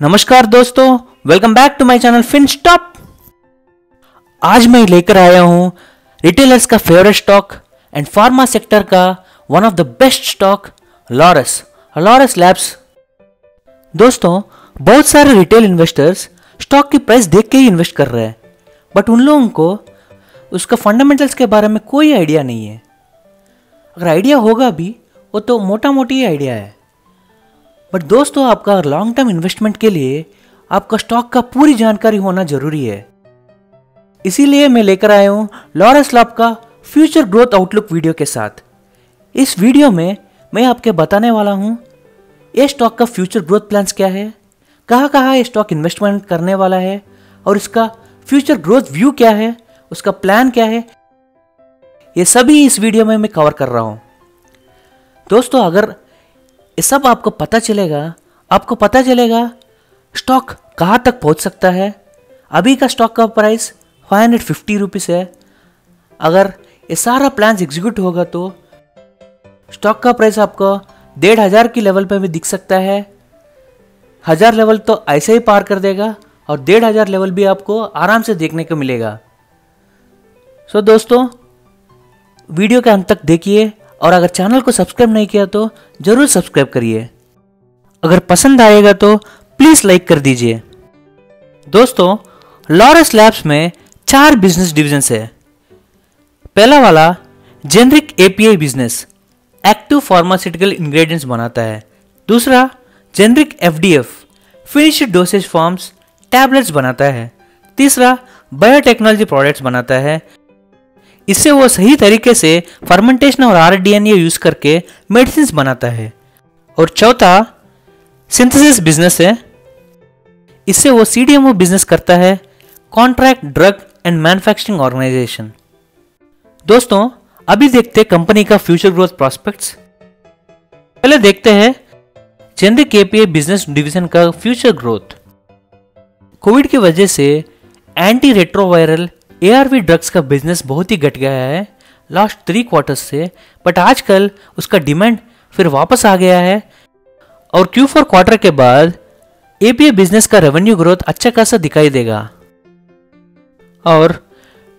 नमस्कार दोस्तों, welcome back to my channel Finstop. आज मैं लेकर आया हूं रिटेलर्स का favourite stock and pharma sector का one of the best stock Laurus Labs. दोस्तों, बहुत सारे रिटेल इन्वेस्टर्स स्टॉक की प्राइस देख के ही इन्वेस्ट कर रहे हैं, बट उन लोगों को उसका फंडामेंटल्स के बारे में कोई आइडिया नहीं है। अगर आइडिया होगा भी वो तो मोटा मोटी ही आइडिया है। बट दोस्तों, आपका लॉन्ग टर्म इन्वेस्टमेंट के लिए आपका स्टॉक का पूरी जानकारी होना जरूरी है। इसीलिए मैं लेकर आया हूं लॉरस लैब का फ्यूचर ग्रोथ आउटलुक वीडियो के साथ। इस वीडियो में मैं आपके बताने वाला हूं ये स्टॉक का फ्यूचर ग्रोथ प्लान्स क्या है, कहाँ ये स्टॉक इन्वेस्टमेंट करने वाला है और इसका फ्यूचर ग्रोथ व्यू क्या है, उसका प्लान क्या है, ये सभी इस वीडियो में मैं कवर कर रहा हूं। दोस्तों, अगर ये सब आपको पता चलेगा स्टॉक कहाँ तक पहुँच सकता है। अभी का स्टॉक का प्राइस 550 रुपीज़ है। अगर ये सारा प्लान एग्जीक्यूट होगा तो स्टॉक का प्राइस आपको 1500 की लेवल पे भी दिख सकता है। 1000 लेवल तो ऐसे ही पार कर देगा और 1500 लेवल भी आपको आराम से देखने को मिलेगा। सो दोस्तों, वीडियो के अंत तक देखिए और अगर चैनल को सब्सक्राइब नहीं किया तो जरूर सब्सक्राइब करिए। अगर पसंद आएगा तो प्लीज लाइक कर दीजिए। दोस्तों, लॉरस लैब्स में 4 बिजनेस डिविजन्स है। पहला वाला generic API business, active pharmaceutical ingredients बनाता है। दूसरा generic FDF, finished dosage forms tablets बनाता है। तीसरा बायोटेक्नोलॉजी प्रोडक्ट्स बनाता है। इससे वो सही तरीके से फर्मेंटेशन और आरडीएनए यूज करके मेडिसिन बनाता है। और चौथा सिंथेसिस बिजनेस है। इससे वो सीडीएमओ बिजनेस करता है, contract drug and manufacturing organization. दोस्तों, अभी देखते हैं कंपनी का फ्यूचर ग्रोथ प्रॉस्पेक्ट्स। पहले देखते हैं जेनरिक एपीआई बिजनेस डिवीजन का फ्यूचर ग्रोथ। कोविड की वजह से एंटी रेट्रोवायरल ARV ड्रग्स का बिजनेस बहुत ही घट गया है लास्ट 3 क्वार्टर्स से, बट आजकल उसका डिमांड फिर वापस आ गया है और Q4 क्वार्टर के बाद API बिजनेस का रेवेन्यू ग्रोथ अच्छा खासा दिखाई देगा। और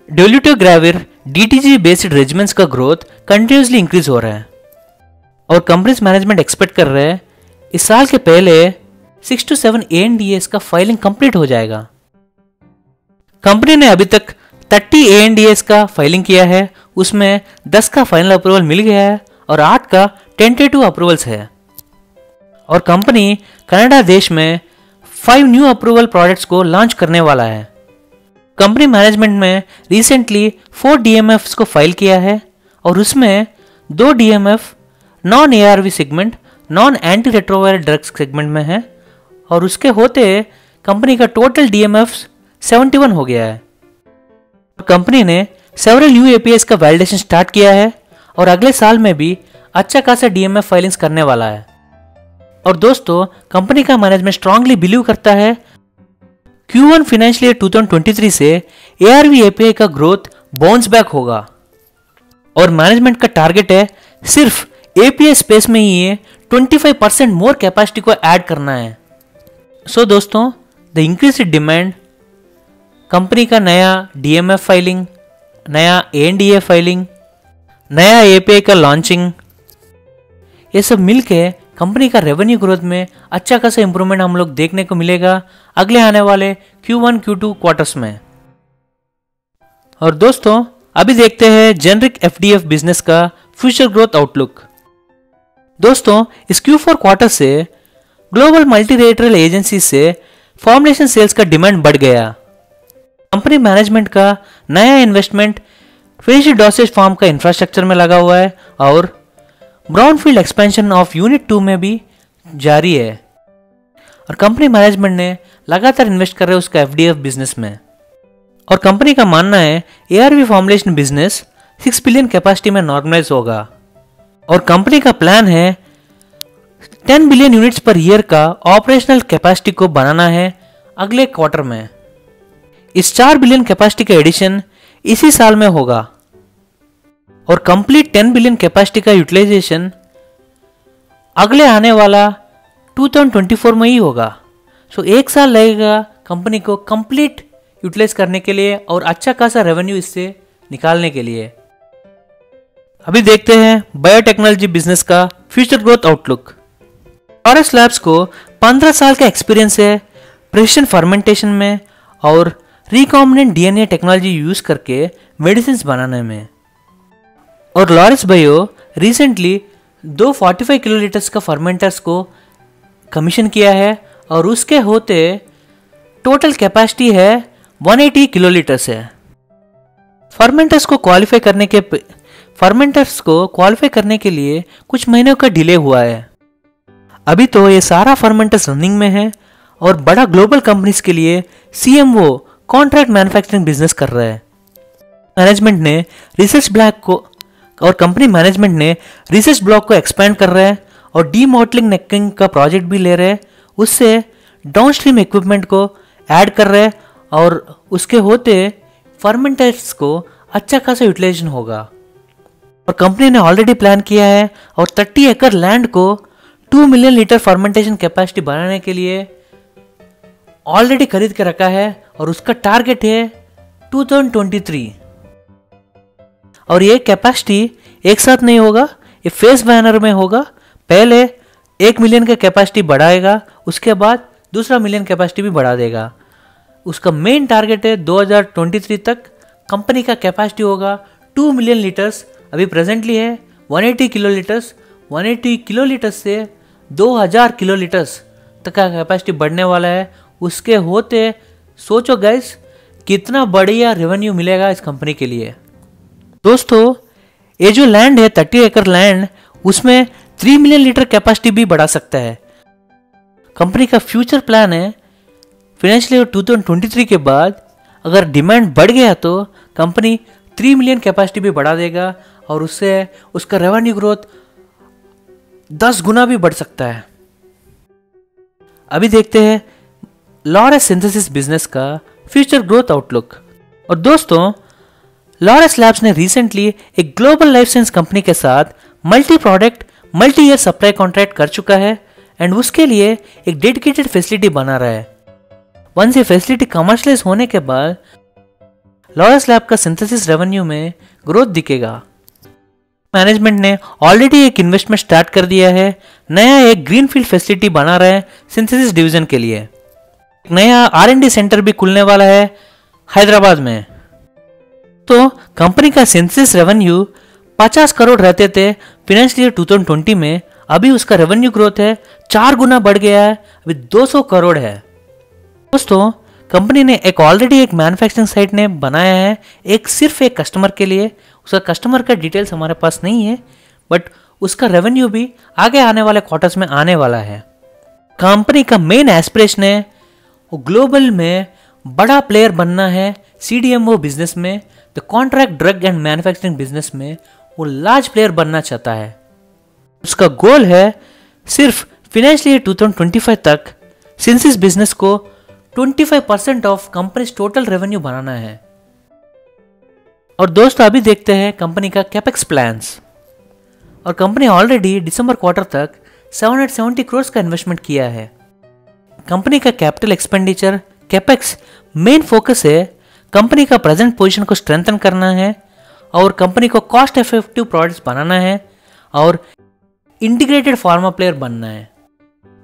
डोल्यूटेग्राविर DTG बेस्ड रेजिमेंट्स का ग्रोथ कंटिन्यूसली इंक्रीज हो रहा है और कंपनीज मैनेजमेंट एक्सपेक्ट कर रहे हैं इस साल के पहले 6 to 7 ANDAs का फाइलिंग कंप्लीट हो जाएगा। कंपनी ने अभी तक 30 ANDAs का फाइलिंग किया है, उसमें 10 का फाइनल अप्रूवल मिल गया है और 8 का टेंटेटिव अप्रूवल्स है। और कंपनी कनाडा देश में 5 न्यू अप्रूवल प्रोडक्ट्स को लॉन्च करने वाला है। कंपनी मैनेजमेंट में रिसेंटली 4 DMFs को फाइल किया है और उसमें 2 DMF non ARV segment, non anti retroviral drugs segment में है और उसके होते कंपनी का टोटल DMFs 71 हो गया है। कंपनी ने सेवरल न्यू APIs का वैलिडेशन स्टार्ट किया है और अगले साल में भी अच्छा खासा DMF फाइलिंग्स करने वाला है। और दोस्तों, कंपनी का मैनेजमेंट स्ट्रांगली बिलीव करता है Q1 फाइनेंशियल ईयर 2023 से ARV API का ग्रोथ बाउंस बैक होगा और मैनेजमेंट का टारगेट है सिर्फ API स्पेस में ही 25% मोर कैपेसिटी को ऐड करना है। सो दोस्तों, द इंक्रीज डिमांड, कंपनी का नया DMF फाइलिंग, नया ANDA फाइलिंग, नया API का लॉन्चिंग, ये सब मिलके कंपनी का रेवेन्यू ग्रोथ में अच्छा खासा इंप्रूवमेंट हम लोग देखने को मिलेगा अगले आने वाले Q1 Q2 क्वार्टर्स में। और दोस्तों, अभी देखते हैं जेनरिक FDF बिजनेस का फ्यूचर ग्रोथ आउटलुक। दोस्तों, इस Q4 क्वार्टर से ग्लोबल मल्टीलेटरल एजेंसी से फॉर्मुलेशन सेल्स का डिमांड बढ़ गया। कंपनी मैनेजमेंट का नया इन्वेस्टमेंट फिनिश्ड डोसेज फॉर्म का इंफ्रास्ट्रक्चर में लगा हुआ है और ब्राउनफील्ड एक्सपेंशन ऑफ यूनिट 2 में भी जारी है। और कंपनी मैनेजमेंट ने लगातार इन्वेस्ट कर रहे हैं उसका FDF बिजनेस में। और कंपनी का मानना है ARV formulation business 6 billion capacity में नॉर्मलाइज होगा और कंपनी का प्लान है 10 बिलियन यूनिट्स पर ईयर का ऑपरेशनल कैपेसिटी को बनाना है अगले क्वार्टर में। इस 4 बिलियन कैपेसिटी का एडिशन इसी साल में होगा और कंप्लीट 10 बिलियन कैपेसिटी का यूटिलाइजेशन अगले आने वाला 2024 में ही होगा। सो 1 साल लगेगा कंपनी को कंप्लीट यूटिलाइज करने के लिए और अच्छा खासा रेवेन्यू इससे निकालने के लिए। अभी देखते हैं बायोटेक्नोलॉजी बिजनेस का future growth outlook. Laurus labs को 15 साल का एक्सपीरियंस है प्रेसिशन फर्मेंटेशन में और रिकॉम्बिनेंट डीएनए टेक्नोलॉजी यूज करके मेडिसिन बनाने में। और लॉरस बायो रिसेंटली 2 45 किलोलीटर्स का फर्मेंटर्स को कमीशन किया है और उसके होते टोटल कैपेसिटी है 180 किलोलीटर्स है। फर्मेंटर्स को क्वालिफाई करने के लिए कुछ महीनों का डिले हुआ है। अभी तो ये सारा फर्मेंटर्स रनिंग में है और बड़ा ग्लोबल कंपनीज के लिए सीएमओ कॉन्ट्रैक्ट मैन्युफैक्चरिंग बिजनेस कर रहा है। मैनेजमेंट ने रिसर्च ब्लॉक को और कंपनी मैनेजमेंट ने रिसर्च ब्लॉक को एक्सपेंड कर रहा है और डीमॉडलिंग नेकिंग का प्रोजेक्ट भी ले रहे हैं। उससे डाउनस्ट्रीम इक्विपमेंट को ऐड कर रहे हैं और उसके होते फर्मेंटर्स को अच्छा खासा यूटिलाइजेशन होगा। और कंपनी ने ऑलरेडी प्लान किया है और 30 एकड़ लैंड को 2 मिलियन लीटर फर्मेंटेशन कैपेसिटी बनाने के लिए ऑलरेडी खरीद के रखा है और उसका टारगेट है 2023। और ये कैपेसिटी एक साथ नहीं होगा, ये फेस बैनर में होगा। पहले 1 मिलियन का कैपेसिटी बढ़ाएगा, उसके बाद दूसरा मिलियन कैपेसिटी भी बढ़ा देगा। उसका मेन टारगेट है 2023 तक कंपनी का कैपेसिटी होगा 2 मिलियन लीटर्स। अभी प्रेजेंटली है 180 किलोलीटर्स। 180 किलोलीटर्स से 2000 किलोलीटर्स तक का कैपेसिटी बढ़ने वाला है। उसके होते सोचो गाइस कितना बढ़िया रेवेन्यू मिलेगा इस कंपनी के लिए। दोस्तों ये जो लैंड है 30 एकड़ लैंड, उसमें 3 मिलियन लीटर कैपेसिटी भी बढ़ा सकता है। कंपनी का फ्यूचर प्लान है फाइनेंशियल ईयर 2023 के बाद अगर डिमांड बढ़ गया तो कंपनी 3 मिलियन कैपेसिटी भी बढ़ा देगा और उससे उसका रेवेन्यू ग्रोथ 10 गुना भी बढ़ सकता है। अभी देखते हैं लॉरस सिंथेसिस बिजनेस का फ्यूचर ग्रोथ आउटलुक। और दोस्तों लॉरस लैब्स ने रिसेंटली एक ग्लोबल लाइफ साइंस कंपनी के साथ multi product multi year supply contract कर चुका है एंड उसके लिए एक डेडिकेटेड फैसिलिटी बना रहा है। वंस ये फैसिलिटी कमर्शियलाइज होने के बाद लॉरस लैब का सिंथेसिस रेवेन्यू में ग्रोथ दिखेगा। मैनेजमेंट ने ऑलरेडी एक इन्वेस्टमेंट स्टार्ट कर दिया है। नया एक ग्रीनफील्ड फैसिलिटी बना रहा है सिंथेसिस डिवीजन के लिए। नया R&D सेंटर भी खुलने वाला है हैदराबाद में। तो कंपनी का सिंथेसिस रेवेन्यू 50 करोड़ रहते थे फाइनेंशियल ईयर 2020 में। अभी उसका रेवेन्यू ग्रोथ है 4 गुना बढ़ गया है, अभी 200 करोड़ है। दोस्तों कंपनी ने ऑलरेडी एक मैन्युफैक्चरिंग साइट ने बनाया है सिर्फ एक कस्टमर के लिए। उसका कस्टमर का डिटेल्स हमारे पास नहीं है, बट उसका रेवेन्यू भी आगे आने वाले क्वार्टर्स में आने वाला है। कंपनी का मेन एस्पिरेशन है वो ग्लोबल में बड़ा प्लेयर बनना है। CDMO बिजनेस में, the contract drug and manufacturing business में वो लार्ज प्लेयर बनना चाहता है। उसका गोल है सिर्फ फाइनेंशियल ईयर 2025 तक सिंथेसिस बिजनेस को 25% ऑफ कंपनी टोटल रेवेन्यू बनाना है। और दोस्तों अभी देखते हैं कंपनी का कैपेक्स प्लान्स। और कंपनी ऑलरेडी दिसंबर क्वार्टर तक 770 करोड़ का इन्वेस्टमेंट किया है। कंपनी का capital expenditure capex main focus है कंपनी का प्रेजेंट पोजीशन को स्ट्रेंथन करना है और कंपनी को कॉस्ट इफेक्टिव प्रोडक्ट्स बनाना है और इंटीग्रेटेड फार्मा प्लेयर बनना है।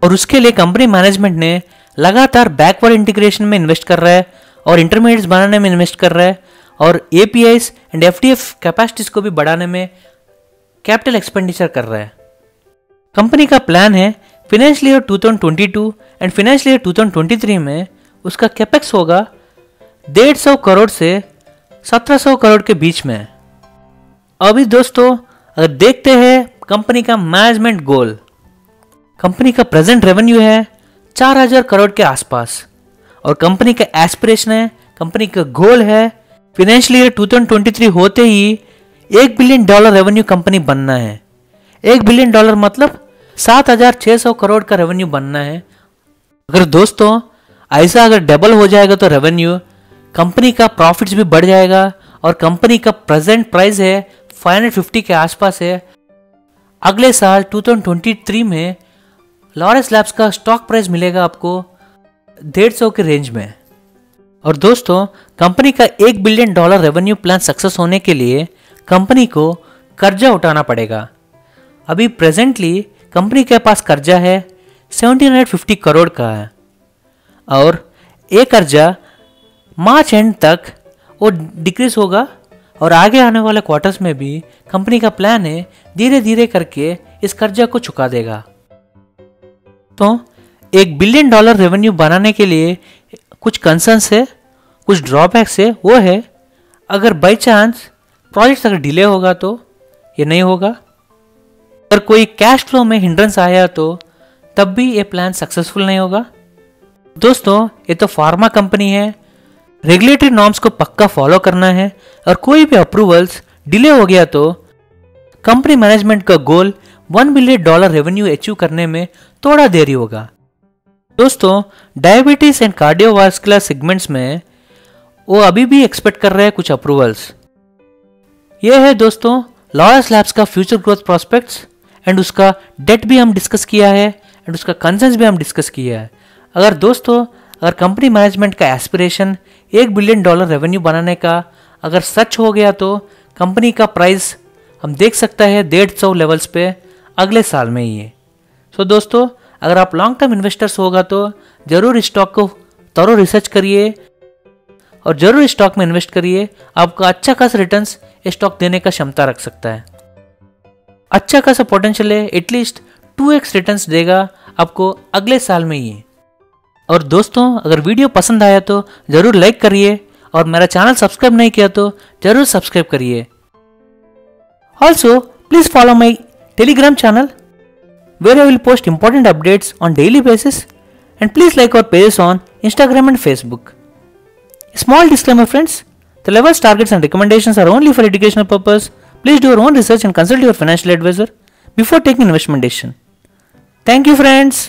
और उसके लिए कंपनी मैनेजमेंट ने लगातार बैकवर्ड इंटीग्रेशन में इन्वेस्ट कर रहा है और इंटरमीडिएट्स बनाने में इन्वेस्ट कर रहा है और APIs एंड FDF कैपेसिटीज को भी बढ़ाने में कैपिटल एक्सपेंडिचर कर रहा है। कंपनी का प्लान है financial year 2022 and financial year 2023 में उसका कैपेक्स होगा 150 करोड़ से 1700 करोड़ के बीच में। अभी दोस्तों अगर देखते हैं कंपनी का मैनेजमेंट गोल, कंपनी का प्रेजेंट रेवेन्यू है 4000 करोड़ के आसपास और कंपनी का एस्पिरेशन है, कंपनी का गोल है फाइनेंशियल ईयर 2023 होते ही $1 बिलियन रेवेन्यू कंपनी बनना है। $1 बिलियन मतलब 7600 करोड़ का रेवेन्यू बनना है। अगर दोस्तों ऐसा अगर डबल हो जाएगा तो रेवेन्यू, कंपनी का प्रॉफिट्स भी बढ़ जाएगा और कंपनी का प्रेजेंट प्राइस है 550 के आसपास है। अगले साल 2023 में लॉरस लैब्स का स्टॉक प्राइस मिलेगा आपको 150 के रेंज में। और दोस्तों, कंपनी का $1 बिलियन रेवेन्यू प्लान सक्सेस होने के लिए कंपनी को कर्जा उठाना पड़ेगा। अभी प्रेजेंटली कंपनी के पास कर्जा है 1750 करोड़ का है, और ये कर्जा मार्च एंड तक वो डिक्रीज होगा, और आगे आने वाले क्वार्टर्स में भी कंपनी का प्लान है धीरे धीरे करके इस कर्जा को चुका देगा। तो $1 बिलियन रेवेन्यू बनाने के लिए कुछ कंसर्न्स है, कुछ ड्रॉबैक्स है। वो है, अगर बाई चांस प्रोजेक्ट अगर डिले होगा तो ये नहीं होगा, अगर कोई कैश फ्लो में हिंड्रेंस आया तो तब भी ये प्लान सक्सेसफुल नहीं होगा। दोस्तों, ये तो फार्मा कंपनी है, रेगुलेटरी नॉर्म्स को पक्का फॉलो करना है, और कोई भी अप्रूवल्स डिले हो गया तो कंपनी मैनेजमेंट का गोल $1 बिलियन रेवेन्यू अचीव करने में थोड़ा देरी होगा। दोस्तों, डायबिटीज एंड कार्डियोवास्कुलर सेगमेंट्स में वो अभी भी एक्सपेक्ट कर रहे हैं कुछ अप्रूवल्स। ये है दोस्तों लॉरस लैब्स का फ्यूचर ग्रोथ प्रोस्पेक्ट्स, एंड उसका डेट भी हम डिस्कस किया है, एंड उसका कंसर्न्स भी हम डिस्कस किया है। अगर कंपनी मैनेजमेंट का एस्पिरेशन $1 बिलियन रेवेन्यू बनाने का अगर सच हो गया तो कंपनी का प्राइस हम देख सकता है 150 लेवल्स पे अगले साल में ही है। सो दोस्तों, अगर आप लॉन्ग टर्म इन्वेस्टर्स होगा तो जरूर इस स्टॉक को थोरो रिसर्च करिए और जरूर इस स्टॉक में इन्वेस्ट करिए। आपको अच्छा खासा रिटर्न्स ये स्टॉक देने का क्षमता रख सकता है, अच्छा खासा पोटेंशियल है, एटलीस्ट 2x रिटर्न्स देगा आपको अगले साल में ही। और दोस्तों, अगर वीडियो पसंद आया तो जरूर लाइक करिए, और मेरा चैनल सब्सक्राइब नहीं किया तो जरूर सब्सक्राइब करिए। Also please follow my Telegram channel where I will post important updates on daily basis, and please like our pages on Instagram and Facebook. Small disclaimer friends, the levels, targets and recommendations are only for educational purpose. Please do your own research and consult your financial advisor before taking investment decision. Thank you friends.